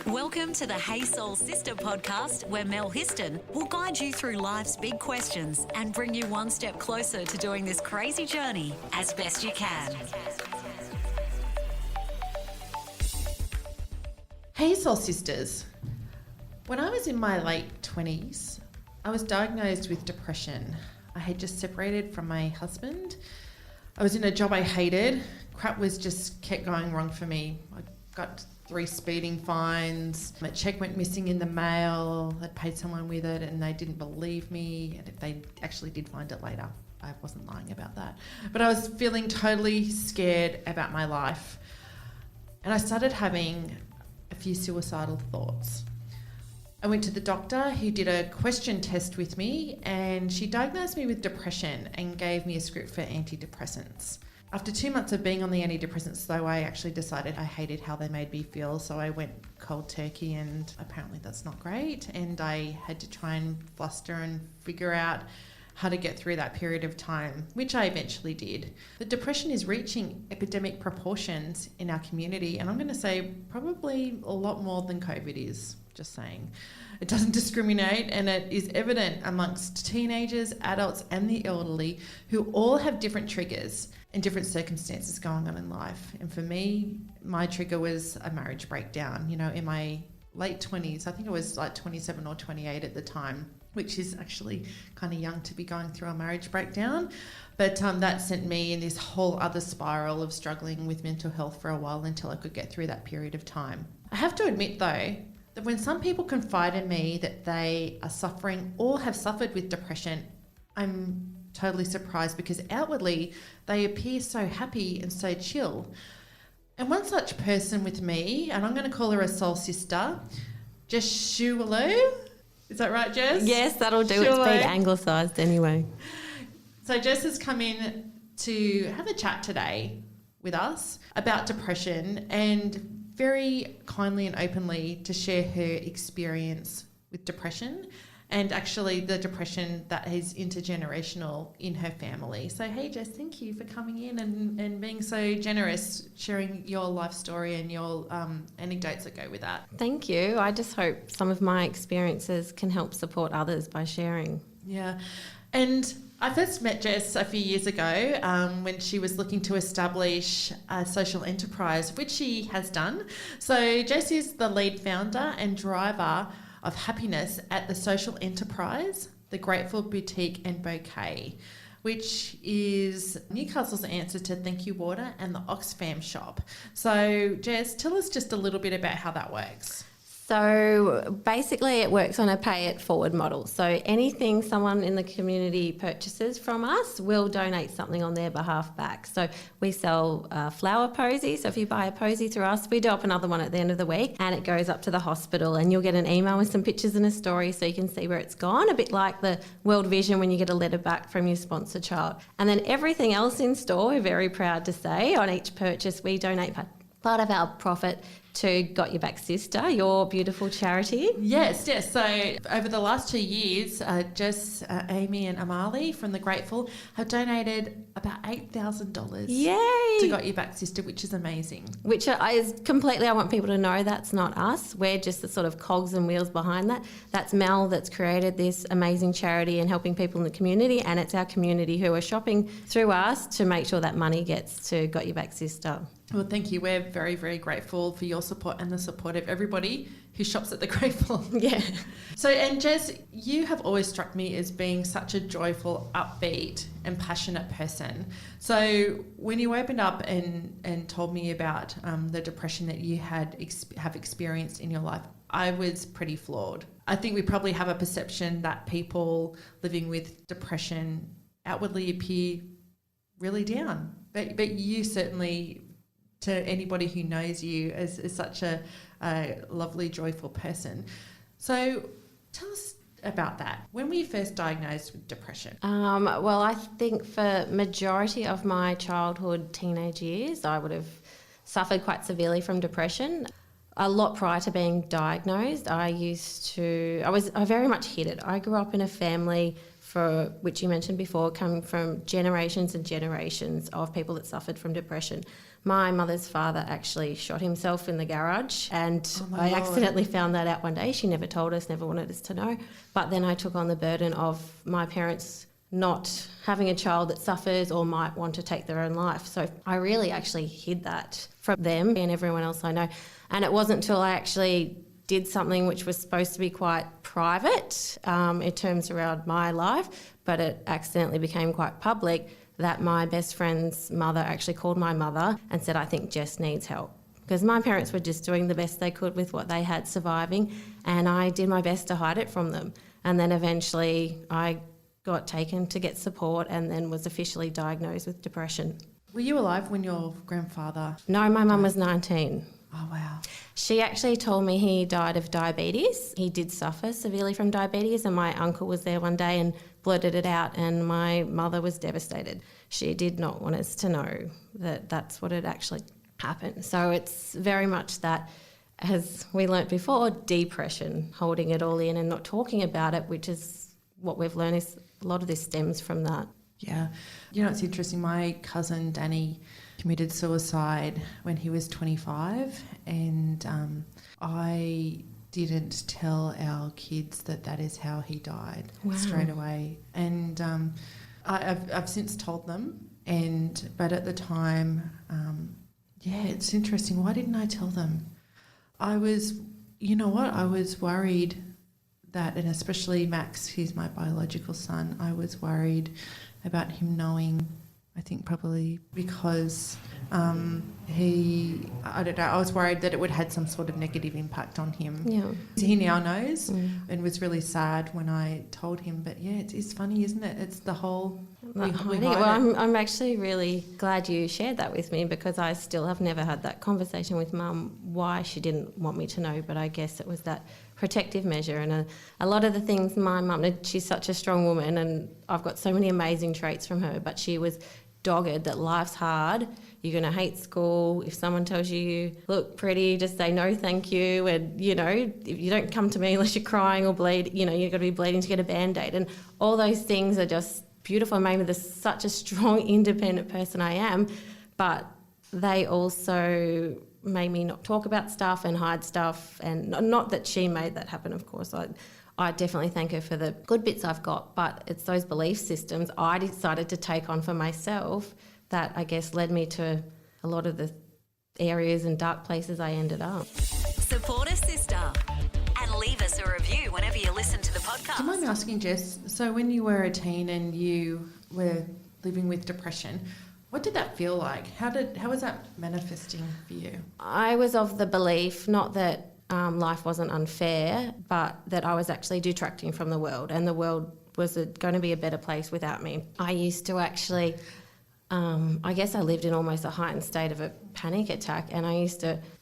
Welcome to the Hey Soul Sista podcast, where Mel Histon will guide you through life's big questions and bring you one step closer to doing this crazy journey as best you can. Hey Soul Sisters. When I was in my late 20s, I was diagnosed with depression. I had just separated from my husband. I was in a job I hated. Crap was just kept going wrong for me. I got 3 speeding fines. My check went missing in the mail. I'd paid someone with it and they didn't believe me. And if they actually did find it later, I wasn't lying about that. But I was feeling totally scared about my life. And I started having a few suicidal thoughts. I went to the doctor who did a question test with me, and she diagnosed me with depression and gave me a script for antidepressants. After 2 months of being on the antidepressants, though, I actually decided I hated how they made me feel, so I went cold turkey, and apparently that's not great, and I had to try and fluster and figure out how to get through that period of time, which I eventually did. The depression is reaching epidemic proportions in our community, and I'm going to say probably a lot more than COVID is, just saying. It doesn't discriminate, and it is evident amongst teenagers, adults and the elderly, who all have different triggers and different circumstances going on in life. And for me, my trigger was a marriage breakdown. You know, in my late 20s, I think I was like 27 or 28 at the time, which is actually kind of young to be going through a marriage breakdown. But that sent me in this whole other spiral of struggling with mental health for a while until I could get through that period of time. I have to admit, though, that when some people confide in me that they are suffering or have suffered with depression, I'm totally surprised because outwardly they appear so happy and so chill. And one such person with me, and I'm going to call her a soul sister, Jess Shuwalow. Is that right, Jess? Yes, that'll do. It's been anglicised anyway. So Jess has come in to have a chat today with us about depression and very kindly and openly to share her experience with depression and actually the depression that is intergenerational in her family. So, hey, Jess, thank you for coming in and being so generous, sharing your life story and your anecdotes that go with that. Thank you. I just hope some of my experiences can help support others by sharing. Yeah. And I first met Jess a few years ago when she was looking to establish a social enterprise, which she has done. So Jess is the lead founder and driver of happiness at the social enterprise, the Grateful Boutique and Bouquet, which is Newcastle's answer to Thank You Water and the Oxfam shop. So Jess, tell us just a little bit about how that works. So basically it works on a pay it forward model. So anything someone in the community purchases from us, we'll donate something on their behalf back. So we sell flower posies. So if you buy a posy through us, we do up another one at the end of the week and it goes up to the hospital and you'll get an email with some pictures and a story so you can see where it's gone, a bit like the World Vision when you get a letter back from your sponsor child. And then everything else in store, we're very proud to say, on each purchase we donate part of our profit to Got Your Back Sista, your beautiful charity. Yes. So over the last 2 years, Jess, Amy and Amali from The Grateful have donated about $8,000 Yay! to Got Your Back Sista, which is amazing. Which is completely, I want people to know that's not us. We're just the sort of cogs and wheels behind that. That's Mel that's created this amazing charity and helping people in the community, and it's our community who are shopping through us to make sure that money gets to Got Your Back Sista. Well, thank you. We're very, very grateful for your support and the support of everybody who shops at The Grateful. Yeah. So, and Jess, you have always struck me as being such a joyful, upbeat and passionate person. So when you opened up and told me about the depression that you have experienced in your life, I was pretty floored. I think we probably have a perception that people living with depression outwardly appear really down. But you certainly, to anybody who knows you, as such a lovely, joyful person. So tell us about that. When were you first diagnosed with depression? Well, I think for majority of my childhood, teenage years, I would have suffered quite severely from depression. A lot prior to being diagnosed, I very much hid it. I grew up in a family for which you mentioned before, come from generations and generations of people that suffered from depression. My mother's father actually shot himself in the garage, and I accidentally found that out one day. She never told us, never wanted us to know. But then I took on the burden of my parents not having a child that suffers or might want to take their own life. So I really actually hid that from them and everyone else I know. And it wasn't until I actually did something which was supposed to be quite private in terms around my life, but it accidentally became quite public, that my best friend's mother actually called my mother and said, I think Jess needs help. Because my parents were just doing the best they could with what they had surviving, and I did my best to hide it from them. And then eventually I got taken to get support and then was officially diagnosed with depression. Were you alive when your grandfather? No, my mum was 19. Oh, wow. She actually told me he died of diabetes. He did suffer severely from diabetes, and my uncle was there one day and blurted it out, and my mother was devastated. She did not want us to know that that's what had actually happened. So it's very much that, as we learnt before, depression, holding it all in and not talking about it, which is what we've learned is a lot of this stems from that. Yeah. You know, it's interesting. My cousin Danny committed suicide when he was 25, and I didn't tell our kids that is how he died. Wow. Straight away. And I've since told them, but at the time, it's interesting. Why didn't I tell them? I was worried that, and especially Max, who's my biological son, I was worried about him knowing, I think probably because I was worried that it would have some sort of negative impact on him. Yeah. He now knows and was really sad when I told him. But yeah, it's funny, isn't it? It's the whole... I'm actually really glad you shared that with me, because I still have never had that conversation with Mum, why she didn't want me to know, but I guess it was that protective measure. And a lot of the things my mum did, she's such a strong woman and I've got so many amazing traits from her, but she was dogged that life's hard, you're going to hate school. If someone tells you look pretty, just say no thank you, and if you don't come to me unless you're crying or bleed, you've got to be bleeding to get a Band-Aid. And all those things are just beautiful. Made me such a strong, independent person I am, but they also made me not talk about stuff and hide stuff. And not that she made that happen, of course. I definitely thank her for the good bits I've got, but it's those belief systems I decided to take on for myself that I guess led me to a lot of the areas and dark places I ended up. Support us, Sista, and leave us a review whenever you listen to the podcast. Do you mind me asking, Jess, so when you were a teen and you were living with depression, what did that feel like? How was that manifesting for you? I was of the belief, not that life wasn't unfair, but that I was actually detracting from the world, and the world was going to be a better place without me. I used to actually, I guess I lived in almost a heightened state of a panic attack, and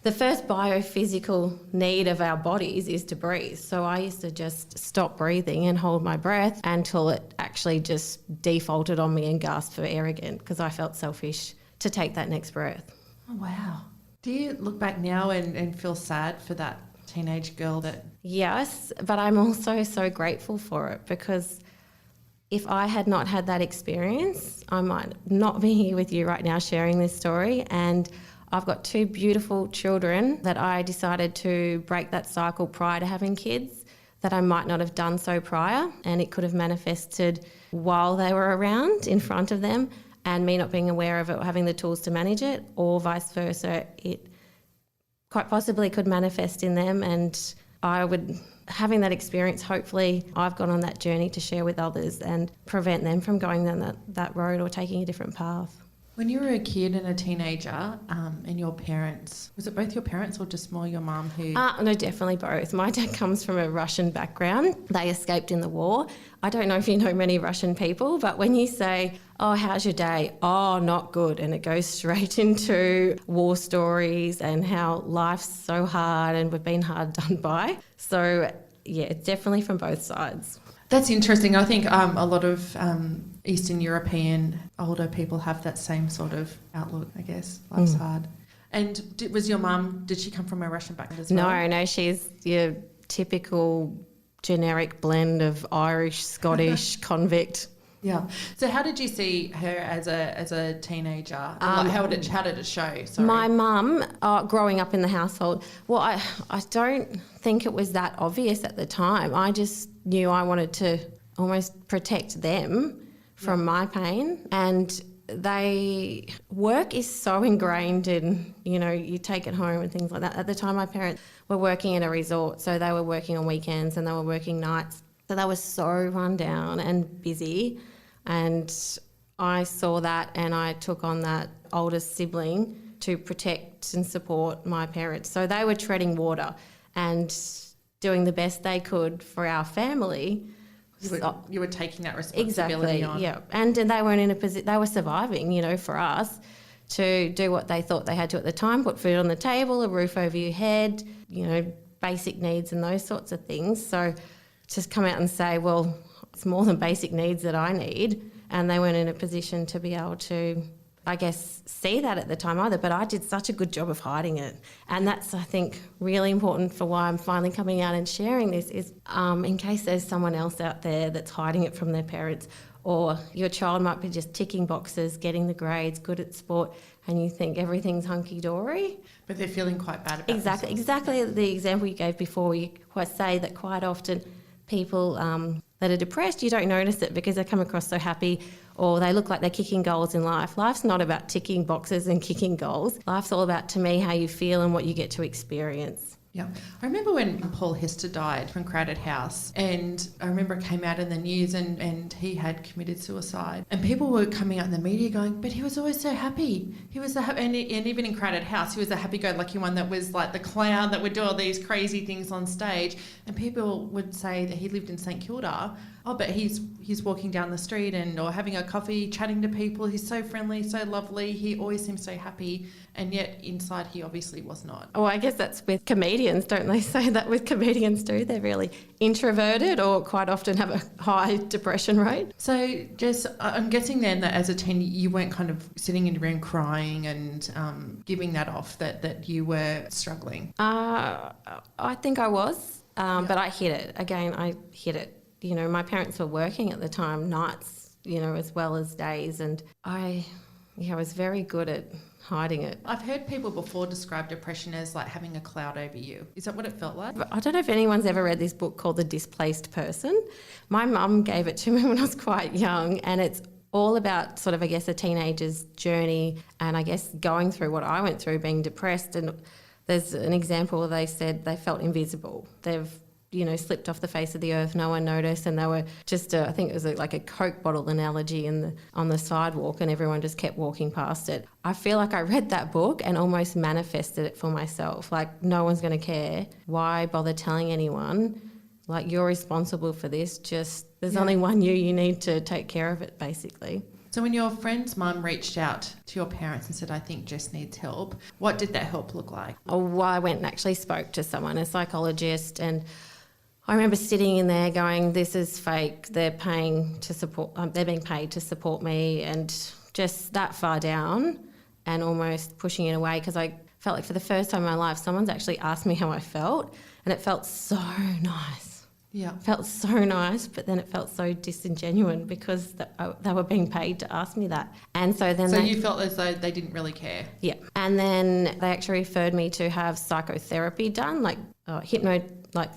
the first biophysical need of our bodies is to breathe. So I used to just stop breathing and hold my breath until it actually just defaulted on me and gasped for air again, because I felt selfish to take that next breath. Oh, wow. Do you look back now and feel sad for that teenage girl that... Yes, but I'm also so grateful for it, because if I had not had that experience, I might not be here with you right now sharing this story. And I've got 2 beautiful children that I decided to break that cycle prior to having kids, that I might not have done so prior, and it could have manifested while they were around in front of them, and me not being aware of it or having the tools to manage it, or vice versa. It quite possibly could manifest in them, and having that experience, hopefully I've gone on that journey to share with others and prevent them from going down that road or taking a different path. When you were a kid and a teenager, and your parents, was it both your parents or just more your mum who... No, definitely both. My dad comes from a Russian background. They escaped in the war. I don't know if you know many Russian people, but when you say, oh, how's your day? Oh, not good. And it goes straight into war stories and how life's so hard and we've been hard done by. So, yeah, it's definitely from both sides. That's interesting. I think a lot of Eastern European older people have that same sort of outlook, I guess. Life's hard. And was your mum, did she come from a Russian background as well? No, she's your typical generic blend of Irish, Scottish, convict. Yeah. So how did you see her as a teenager? And how did it show? Sorry. My mum, growing up in the household, well, I don't think it was that obvious at the time. I just knew I wanted to almost protect them from my pain. And work is so ingrained in, you take it home and things like that. At the time, my parents were working in a resort, so they were working on weekends and they were working nights. So they were so run down and busy. And I saw that and I took on that oldest sibling to protect and support my parents. So they were treading water and doing the best they could for our family. You were taking that responsibility on. Yeah. And they weren't in a position, they were surviving, for us to do what they thought they had to at the time, put food on the table, a roof over your head, basic needs and those sorts of things. So just come out and say, well, it's more than basic needs that I need. And they weren't in a position to be able to, I guess, see that at the time either. But I did such a good job of hiding it. And that's, I think, really important for why I'm finally coming out and sharing this is in case there's someone else out there that's hiding it from their parents, or your child might be just ticking boxes, getting the grades, good at sport, and you think everything's hunky-dory. But they're feeling quite bad about Exactly. themselves. Exactly the example you gave before, you quite say that quite often people that are depressed, you don't notice it because they come across so happy or they look like they're kicking goals in life. Life's not about ticking boxes and kicking goals. Life's all about, to me, how you feel and what you get to experience. Yeah. I remember when Paul Hester died from Crowded House, and I remember it came out in the news and he had committed suicide. And people were coming out in the media going, but he was always so happy. He was and even in Crowded House, he was a happy-go-lucky one that was like the clown that would do all these crazy things on stage. And people would say that he lived in St Kilda. Oh, but he's walking down the street or having a coffee, chatting to people. He's so friendly, so lovely. He always seems so happy. And yet inside he obviously was not. Oh, I guess that's with comedians, don't they say that with comedians too? They're really introverted or quite often have a high depression rate. So, Jess, I'm guessing then that as a teen you weren't kind of sitting in your room crying and giving that off, that you were struggling. I think I was, but I hid it. Again, I hid it. My parents were working at the time, nights, as well as days, and I was very good at hiding it. I've heard people before describe depression as like having a cloud over you. Is that what it felt like? I don't know if anyone's ever read this book called The Displaced Person. My mum gave it to me when I was quite young, and it's all about sort of, I guess, a teenager's journey and I guess going through what I went through, being depressed. And there's an example where they said they felt invisible. They've slipped off the face of the earth, no one noticed, and they were just, I think it was like a Coke bottle analogy on the sidewalk, and everyone just kept walking past it. I feel like I read that book and almost manifested it for myself. Like, no one's going to care. Why bother telling anyone? Like, you're responsible for this. There's only one you need to take care of it, basically. So when your friend's mum reached out to your parents and said, I think Jess needs help, what did that help look like? Oh, well, I went and actually spoke to someone, a psychologist, and I remember sitting in there going, this is fake. They're paying to support, they're being paid to support me, and just that far down and almost pushing it away because I felt like for the first time in my life, someone's actually asked me how I felt, and it felt so nice. Yeah. It felt so nice, but then it felt so disingenuous because they were being paid to ask me that. And so then you felt as though they didn't really care? Yeah. And then they actually referred me to have psychotherapy done, like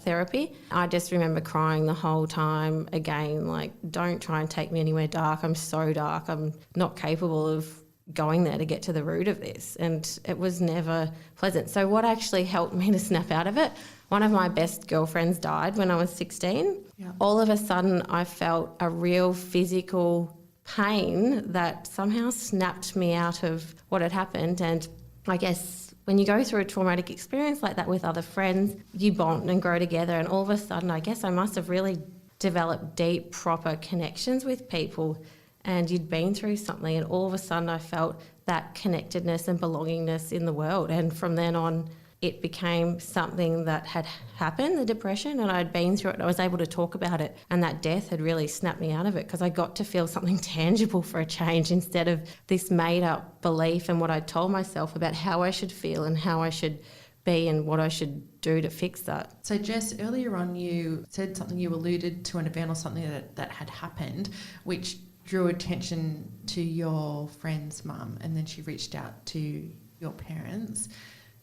therapy. I just remember crying the whole time again, like, don't try and take me anywhere dark. I'm so dark. I'm not capable of going there to get to the root of this. And it was never pleasant. So what actually helped me to snap out of it, one of my best girlfriends died when I was 16. Yeah. All of a sudden I felt a real physical pain that somehow snapped me out of what had happened. And I guess when you go through a traumatic experience like that with other friends, you bond and grow together. And all of a sudden, I guess I must have really developed deep, proper connections with people. And you'd been through something, and all of a sudden I felt that connectedness and belongingness in the world. And from then on, it became something that had happened, the depression, and I'd been through it and I was able to talk about it. And that death had really snapped me out of it because I got to feel something tangible for a change instead of this made-up belief and what I told myself about how I should feel and how I should be and what I should do to fix that. So Jess, earlier on you said something, you alluded to an event or something that had happened, which drew attention to your friend's mum, and then she reached out to your parents.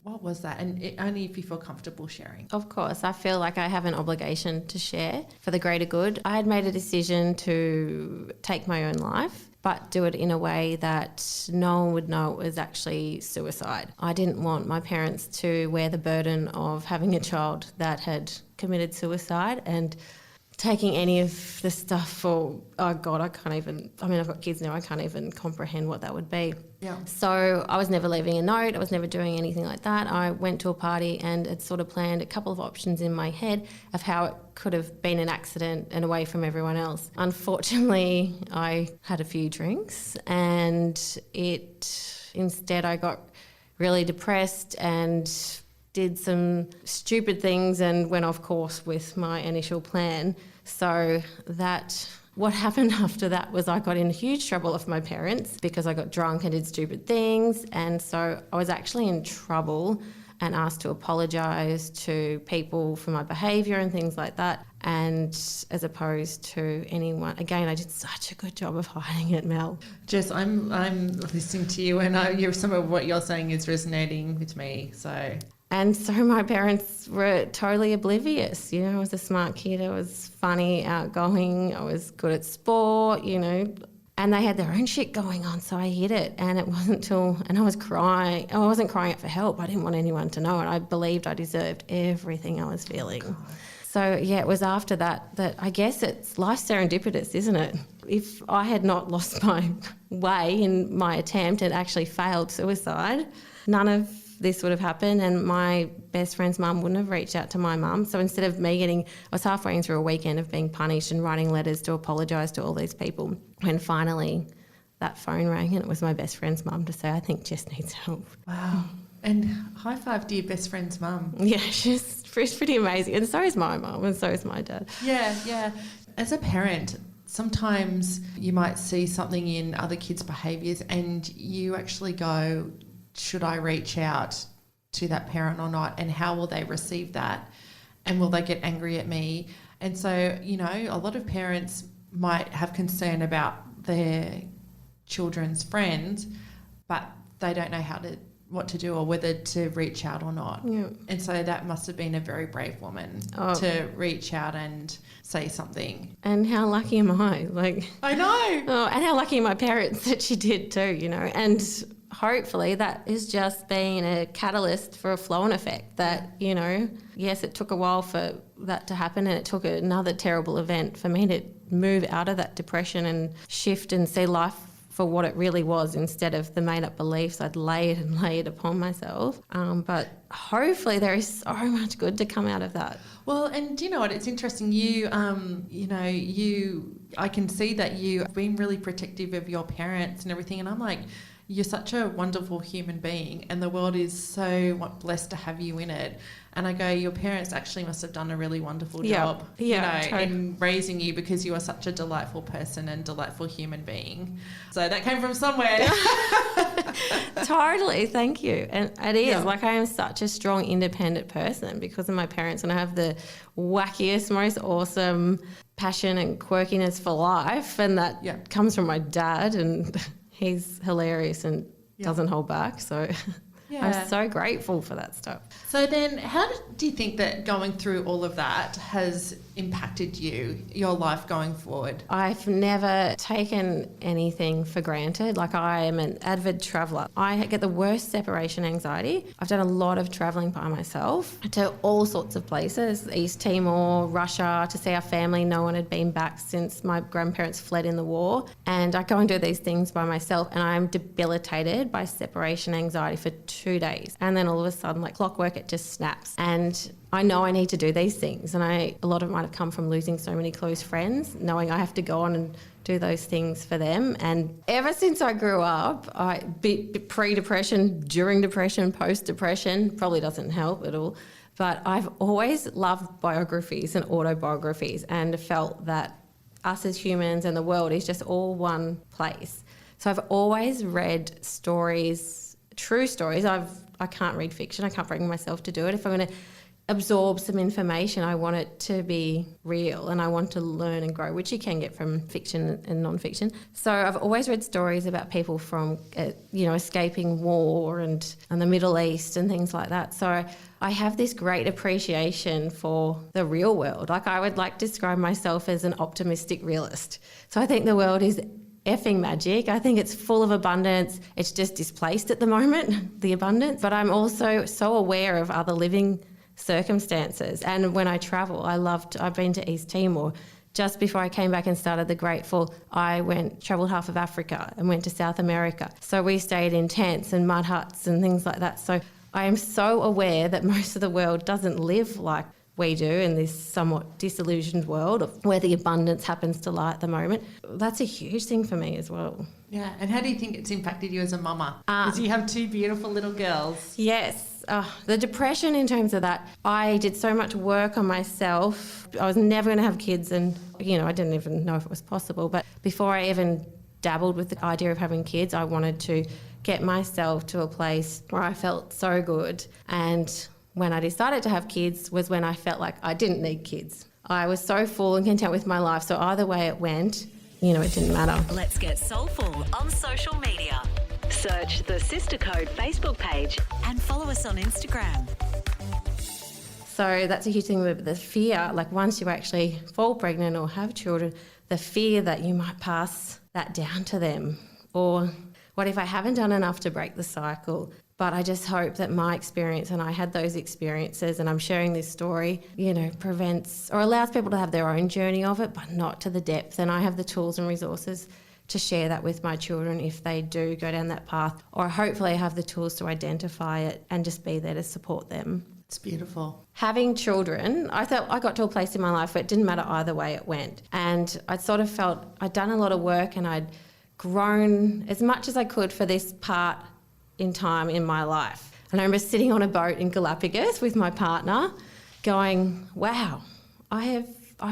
What was that? And only if you feel comfortable sharing. Of course, I feel like I have an obligation to share for the greater good. I had made a decision to take my own life, but do it in a way that no one would know it was actually suicide. I didn't want my parents to wear the burden of having a child that had committed suicide, and taking any of the stuff for, oh God, I've got kids now, I can't even comprehend what that would be. Yeah. So I was never leaving a note, I was never doing anything like that. I went to a party and had sort of planned a couple of options in my head of how it could have been an accident and away from everyone else. Unfortunately, I had a few drinks and instead I got really depressed and did some stupid things and went off course with my initial plan. So what happened after that was I got in huge trouble with my parents because I got drunk and did stupid things. And so I was actually in trouble and asked to apologise to people for my behaviour and things like that. And as opposed to anyone, again, I did such a good job of hiding it, Mel. Jess, I'm listening to you, and some of what you're saying is resonating with me. And so my parents were totally oblivious. You know, I was a smart kid, I was funny, outgoing, I was good at sport, you know, and they had their own shit going on, so I hid it. And it wasn't and I was crying. I wasn't crying out for help. I didn't want anyone to know, and I believed I deserved everything I was feeling. Oh, so, yeah, it was after that I guess it's life serendipitous, isn't it? If I had not lost my way in my attempt and actually failed suicide, none of this would have happened, and my best friend's mum wouldn't have reached out to my mum. So instead of I was halfway through a weekend of being punished and writing letters to apologise to all these people, when finally that phone rang and it was my best friend's mum to say, I think Jess needs help. Wow. And high five to your best friend's mum. Yeah, she's pretty amazing. And so is my mum, and so is my dad. Yeah. As a parent, sometimes you might see something in other kids' behaviours and you actually go, should I reach out to that parent or not, and how will they receive that, and will they get angry at me? And so, you know, a lot of parents might have concern about their children's friends, but they don't know what to do or whether to reach out or not. Yeah. And so that must have been a very brave woman to reach out and say something. And how lucky am I? I know. Oh, and how lucky are my parents that she did too, you know. And hopefully that is just being a catalyst for a flow-on effect that, you know, yes, it took a while for that to happen, and it took another terrible event for me to move out of that depression and shift and see life for what it really was instead of the made-up beliefs I'd laid upon myself. But hopefully there is so much good to come out of that. Well, and do you know what? It's interesting. I can see that you've been really protective of your parents and everything, and I'm like, you're such a wonderful human being, and the world is so blessed to have you in it. And I go, your parents actually must have done a really wonderful job, totally. in raising you, because you are such a delightful person and delightful human being. So that came from somewhere. Totally, thank you. And it is, I am such a strong, independent person because of my parents, and I have the wackiest, most awesome passion and quirkiness for life, and that comes from my dad, and he's hilarious and doesn't hold back. So I'm so grateful for that stuff. So then how do you think that going through all of that has impacted your life going forward? I've never taken anything for granted. I am an avid traveller. I get the worst separation anxiety. I've done a lot of travelling by myself to all sorts of places, East Timor, Russia, to see our family. No one had been back since my grandparents fled in the war. And I go and do these things by myself, and I'm debilitated by separation anxiety for 2 days. And then all of a sudden, like clockwork, it just snaps. And I know I need to do these things, and a lot of it might have come from losing so many close friends, knowing I have to go on and do those things for them. And ever since I grew up, pre-depression, during depression, post-depression, probably doesn't help at all, but I've always loved biographies and autobiographies and felt that us as humans and the world is just all one place. So I've always read stories, true stories. I've I can't read fiction. I can't bring myself to do it. If I'm going to absorb some information, I want it to be real and I want to learn and grow, which you can get from fiction and non-fiction. So I've always read stories about people from, escaping war and the Middle East and things like that. So I have this great appreciation for the real world. Like, I would like to describe myself as an optimistic realist. So I think the world is effing magic. I think it's full of abundance. It's just displaced at the moment, the abundance. But I'm also so aware of other living circumstances. And when I travel, I've been to East Timor. Just before I came back and started the Grateful, I travelled half of Africa and went to South America. So we stayed in tents and mud huts and things like that. So I am so aware that most of the world doesn't live like we do in this somewhat disillusioned world where the abundance happens to lie at the moment. That's a huge thing for me as well. Yeah, and how do you think it's impacted you as a mama? Because you have two beautiful little girls. Yes. The depression in terms of that, I did so much work on myself. I was never going to have kids and, I didn't even know if it was possible. But before I even dabbled with the idea of having kids, I wanted to get myself to a place where I felt so good. And when I decided to have kids was when I felt like I didn't need kids. I was so full and content with my life. So either way it went, it didn't matter. Let's get soulful on social media. Search the Sister Code Facebook page and follow us on Instagram. So that's a huge thing with the fear. Like, once you actually fall pregnant or have children, the fear that you might pass that down to them. Or what if I haven't done enough to break the cycle? But I just hope that my experience, and I had those experiences, and I'm sharing this story, prevents or allows people to have their own journey of it, but not to the depth. And I have the tools and resources to share that with my children if they do go down that path, or hopefully I have the tools to identify it and just be there to support them. It's beautiful. Having children, I thought I got to a place in my life where it didn't matter either way it went. And I sort of felt I'd done a lot of work and I'd grown as much as I could for this part in time in my life. And I remember sitting on a boat in Galapagos with my partner going, wow, I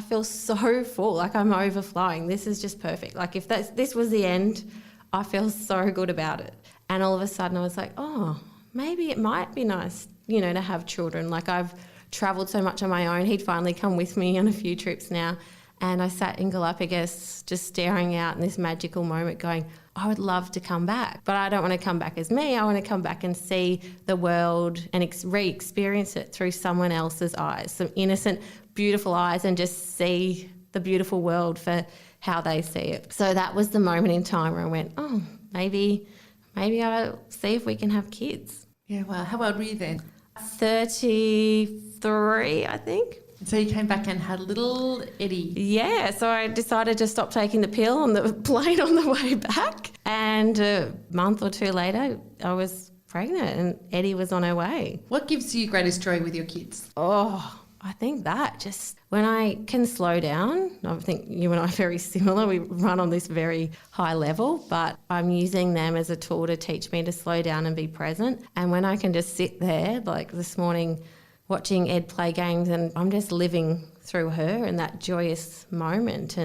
feel so full, like I'm overflowing. This is just perfect. Like, if this was the end, I feel so good about it. And all of a sudden I was like, oh, maybe it might be nice, to have children. Like, I've travelled so much on my own. He'd finally come with me on a few trips now. And I sat in Galapagos just staring out in this magical moment going, I would love to come back, but I don't want to come back as me. I want to come back and see the world and re-experience it through someone else's eyes, some innocent, beautiful eyes, and just see the beautiful world for how they see it. So that was the moment in time where I went, oh, maybe I'll see if we can have kids. Yeah, well, how old were you then? 33, I think. So you came back and had little Eddie. Yeah, so I decided to stop taking the pill on the plane on the way back. And a month or two later, I was pregnant and Eddie was on her way. What gives you greatest joy with your kids? Oh, I think that just when I can slow down. I think you and I are very similar. We run on this very high level, but I'm using them as a tool to teach me to slow down and be present. And when I can just sit there, like this morning, watching Ed play games, and I'm just living through her in that joyous moment.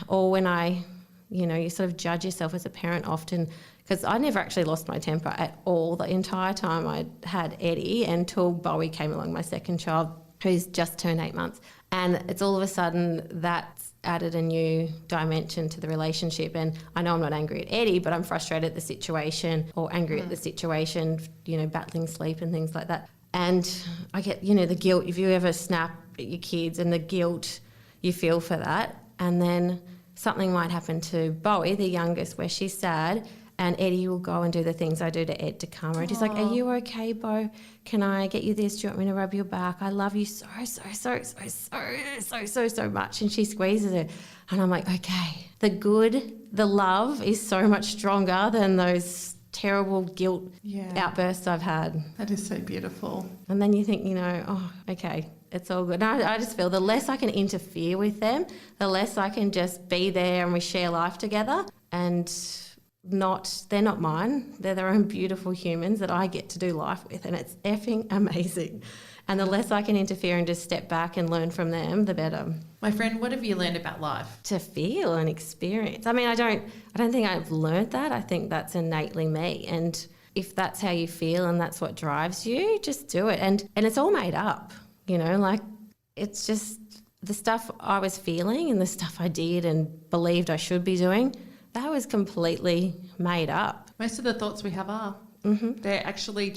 Or when you sort of judge yourself as a parent often, because I never actually lost my temper at all the entire time I had Eddie until Bowie came along, my second child, who's just turned 8 months. And it's all of a sudden that's added a new dimension to the relationship. And I know I'm not angry at Eddie, but I'm frustrated at the situation, or angry at the situation, battling sleep and things like that. And I get, the guilt, if you ever snap at your kids and the guilt you feel for that. And then something might happen to Bowie, the youngest, where she's sad, and Eddie will go and do the things I do to Ed to calm her. And he's like, are you okay, Bo? Can I get you this? Do you want me to rub your back? I love you so much. And she squeezes her. And I'm like, okay, the love is so much stronger than those terrible guilt outbursts I've had. That is so beautiful. And then you think, okay, it's all good. And I just feel the less I can interfere with them, the less I can just be there and we share life together. And they're not mine. They're their own beautiful humans that I get to do life with, and it's effing amazing. And the less I can interfere and just step back and learn from them, the better. My friend, what have you learned about life? To feel and experience. I mean, I don't think I've learned that. I think that's innately me. And if that's how you feel and that's what drives you, just do it. And it's all made up, like it's just the stuff I was feeling and the stuff I did and believed I should be doing, that was completely made up. Most of the thoughts we have are. They're actually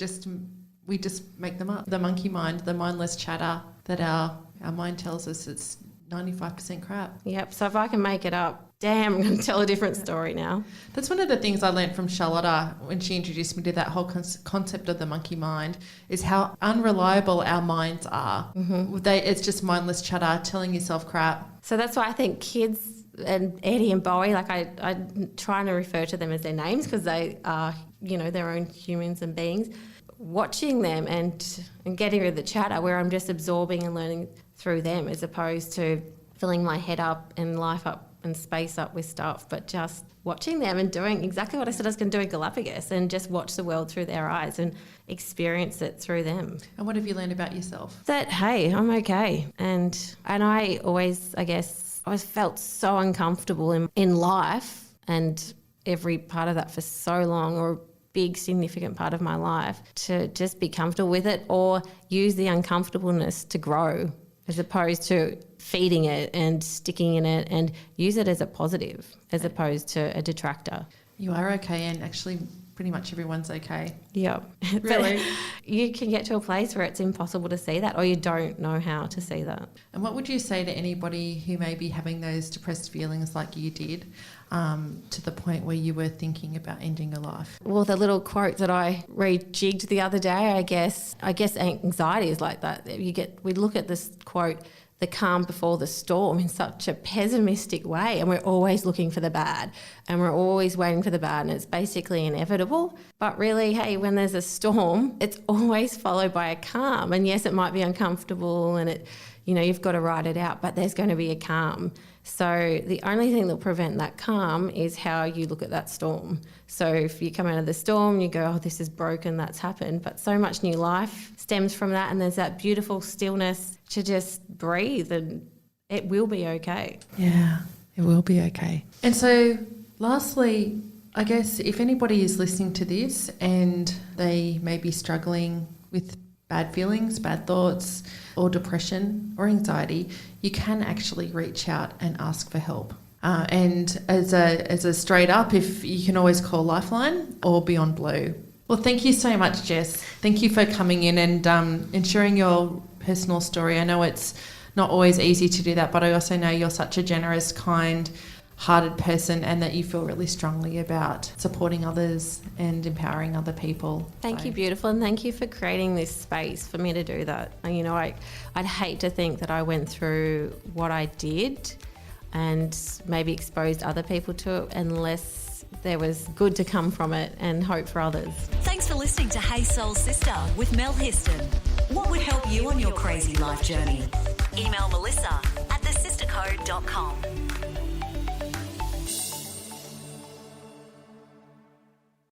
we just make them up. The monkey mind, the mindless chatter that our mind tells us it's 95% crap. Yep. So if I can make it up, damn, I'm going to tell a different story now. That's one of the things I learned from Charlotta when she introduced me to that whole concept of the monkey mind, is how unreliable our minds are. It's just mindless chatter, telling yourself crap. So that's why I think kids and Eddie and Bowie, like I'm trying to refer to them as their names because they are, their own humans and beings. Watching them and getting rid of the chatter where I'm just absorbing and learning through them as opposed to filling my head up and life up and space up with stuff, but just watching them and doing exactly what I said I was going to do in Galapagos and just watch the world through their eyes and experience it through them. And what have you learned about yourself? That, hey, I'm okay. And I always, I guess, I felt so uncomfortable in life and every part of that for so long, or big significant part of my life, to just be comfortable with it or use the uncomfortableness to grow as opposed to feeding it and sticking in it, and use it as a positive as opposed to a detractor. You are okay, and actually pretty much everyone's okay. Yeah. Really? You can get to a place where it's impossible to see that, or you don't know how to see that. And what would you say to anybody who may be having those depressed feelings like you did, to the point where you were thinking about ending your life? Well, the little quote that I rejigged the other day, I guess anxiety is like that. We look at this quote, the calm before the storm, in such a pessimistic way, and we're always looking for the bad and we're always waiting for the bad, and it's basically inevitable. But really, hey, when there's a storm, it's always followed by a calm. And yes, it might be uncomfortable and you've got to ride it out, but there's going to be a calm. So the only thing that'll prevent that calm is how you look at that storm. So if you come out of the storm, you go, oh, this is broken, that's happened. But so much new life stems from that, and there's that beautiful stillness to just breathe, and it will be okay. Yeah, it will be okay. And so lastly, I guess if anybody is listening to this and they may be struggling with bad feelings, bad thoughts, or depression or anxiety, you can actually reach out and ask for help. And as a straight up, if you can always call Lifeline or Beyond Blue. Well, thank you so much, Jess. Thank you for coming in and sharing your personal story. I know it's not always easy to do that, but I also know you're such a generous, kind-hearted person, and that you feel really strongly about supporting others and empowering other people. Thank you, beautiful, and thank you for creating this space for me to do that. And, I'd hate to think that I went through what I did and maybe exposed other people to it unless there was good to come from it and hope for others. Thanks for listening to Hey Soul Sister with Mel Histon. What would help you on your crazy life journey? Email Melissa at thesistercode.com.